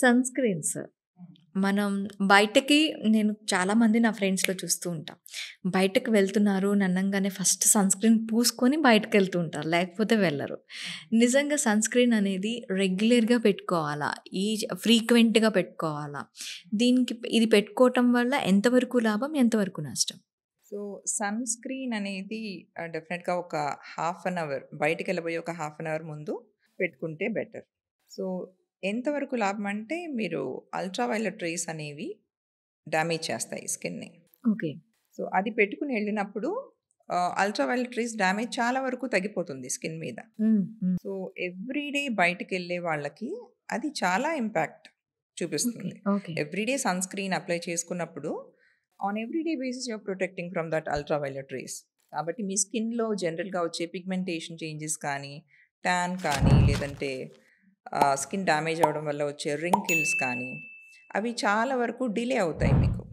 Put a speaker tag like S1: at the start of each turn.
S1: Sun screens. మనం బయటకి నేను చాలామంది నా ఫ్రెండ్స్‌లో చూస్తూ ఉంటా. బయటకి వెళ్తున్నారు అనంగానే ఫస్ట్ సన్ స్క్రీన్ పూసుకొని బయటకెళ్తూ ఉంటారు. లేకపోతే వెళ్ళరు. నిజంగా సన్ స్క్రీన్ అనేది రెగ్యులర్‌గా పెట్టుకోవాలా? ఫ్రీక్వెంట్‌గా పెట్టుకోవాలా? దీనికి ఇది పెట్టుకోవటం వల్ల ఎంతవరకు లాభం? ఎంతవరకు నష్టం?
S2: సో, సన్ స్క్రీన్ అనేది డెఫినెట్‌గా ఒక హాఫ్ అన్ అవర్ బయటికెళ్ళబోయే ఒక హాఫ్ అన్ అవర్ ముందు పెట్టుకుంటే బెటర్. సో, ఎంతవరకు లాభం అంటే మీరు అల్ట్రా వయలెట్ రేస్ అనేవి డ్యామేజ్ చేస్తాయి స్కిన్‌ని.
S1: ఓకే.
S2: సో, అది పెట్టుకొని ఎళ్ళినప్పుడు అల్ట్రా వయలెట్ రేస్ డ్యామేజ్ చాలా వరకు తగ్గిపోతుంది స్కిన్ మీద.
S1: హ్మ్. హ్మ్.
S2: సో, ఎవ్రీడే బయటికెళ్ళే వాళ్ళకి అది చాలా ఇంపాక్ట్
S1: ఓకే.
S2: చూపిస్తుంది.
S1: Okay.
S2: Everyday sunscreen apply చేసుకున్నప్పుడు on everyday basis you are protecting from that ultra violet rays. కాబట్టి మీ స్కిన్‌లో జనరల్‌గా వచ్చే పిగ్మెంటేషన్ చేంజెస్ కానీ, టాన్ కానీ, లేదంటే స్కిన్ డ్యామేజ్ అవ్వడం వల్ల వచ్చే రింకిల్స్ కానీ, అవి చాలా వరకు డిలే అవుతాయి మీకు.